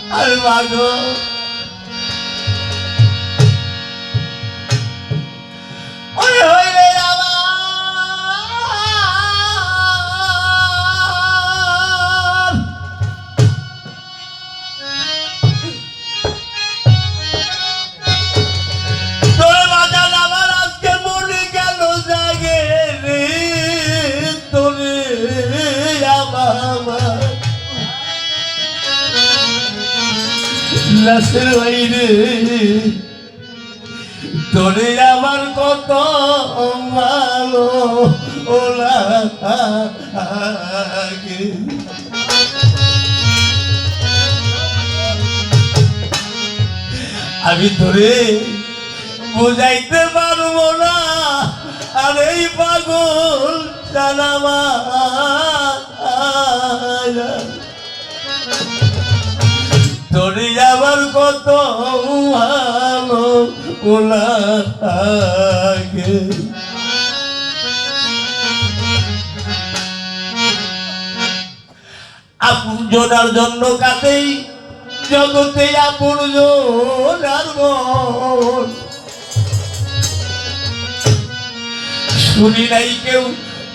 Alvaro Oye, oye, লাশের বাইরে তোরে আমার কত ভালো লাগে আমি তোরে বুঝাইতে পারবো না আর এই পাগল জানাবা তোরে আমার কত ভালো লাগে আপন জোনার জন্য কাঁদেই জগতে আপন জোনার মন শুনি নাই কেউ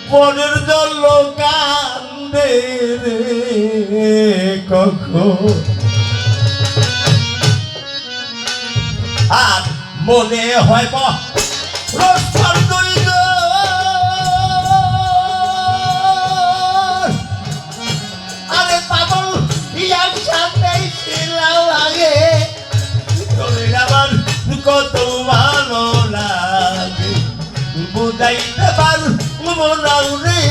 পরের জন্য কান্দে রে কখন আর মনে হয় রসপার দইল আরে পাগল ইয়ার সাথে ছিলাম আগে তোরে আমার কত ভালো লাগে বুঝাইতে পারবো না রে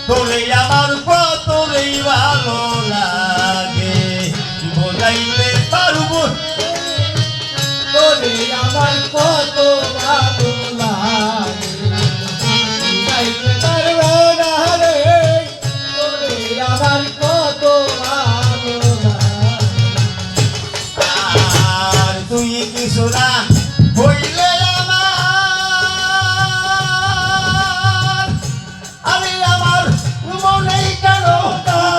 তোরে আমার কতই ভালো লাগে বুঝাইতে পারবো তোরে আমার কত ভালো লাগে বুঝাইতে পারবো না রে তোরে আমার কত ভালো লাগে আর তুই কিছু না হইলে আমার আমি আমার মনেই কেন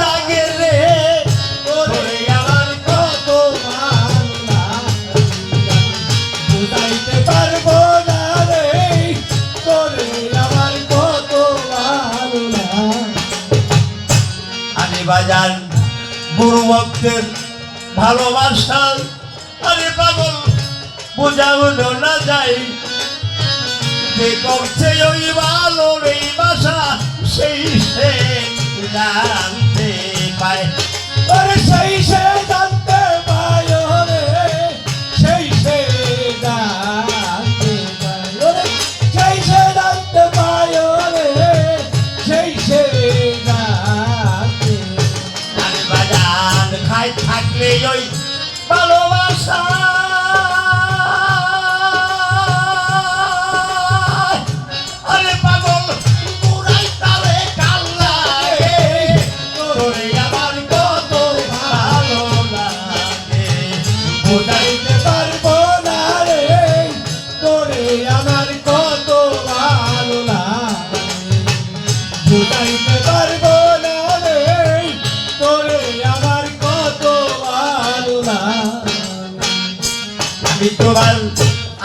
লাগে রে তোরে আমার কত ভালো লাগে বুঝাইতে পারবো না রে তোরে আমার কত ভালো লাগে আরে বাজান গুরু ভক্তের ভালোবাসা আরে পাগল বোঝানো না যায় যে করছে ওই ভালো রে বাসা সেই সে জানতে পায় আরে সেই সে জানতে পায় রে সেই সে জানতে পায় রে সেই সে জানতে পায় রে সেই সে জানতে আরে বাজান খাই থাকলে ওই ভালোবাসা আরে পাগল পুরাই তালে কাল্লায় তোরে আমার কত ভালো লাগে বুঝাইতে পারবো না রে তোরে আমার কত ভালো লাগে বুঝাইতে পারবো না রে তোরে আমার কত ভালো লাগে আমি তোমার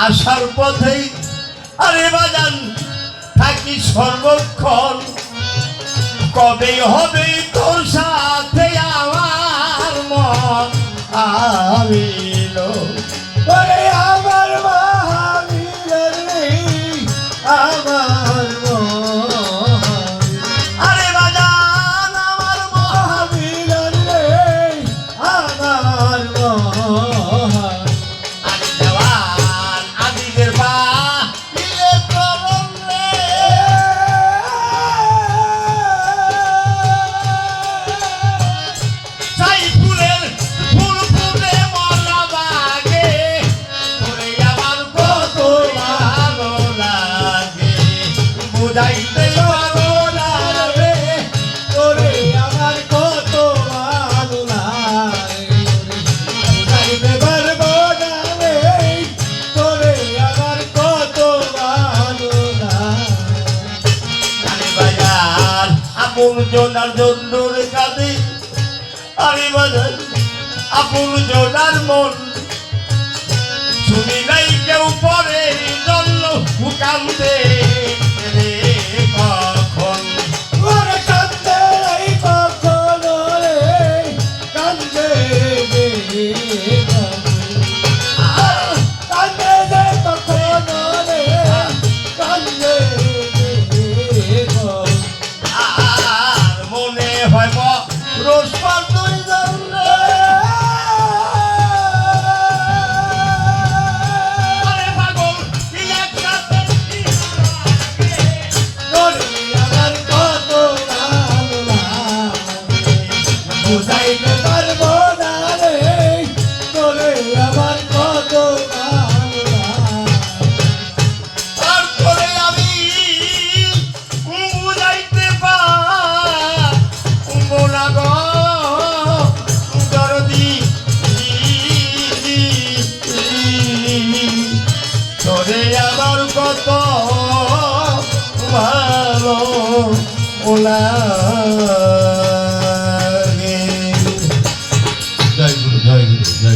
আসার পথেই আরে বাজান থাকি সর্বক্ষণ কবে হবে তোর সাথে আমার মন আমিল ওরে আমার মহামিল রে আমার আরে বাজান আমার মহামিল রে আমার আরে জওয়ান আদিদের বা ফুল ফুলে মরা আপন জনার জন্যর কাঁদে আরে বাজার আপন জনার মন শুনি নাই কেউ পরে জল কান্দে রে কখন ওরে কান্দে এই কখন রে কান্দে রে কান্দে রে কখন রে কান্দে রে আর মনে হয় রোজ পার তুই জানলে আরে পাগল কি একসাথে তোরে আমার কত ভালো বুঝাইতে পারবো না রে তোরে আমার কত ভালো আর করে আমি বুঝাইতে পারবো না গো দরদি তোরে আমার কত ভালো লাগে জয় গুরু জয় গুরু জয়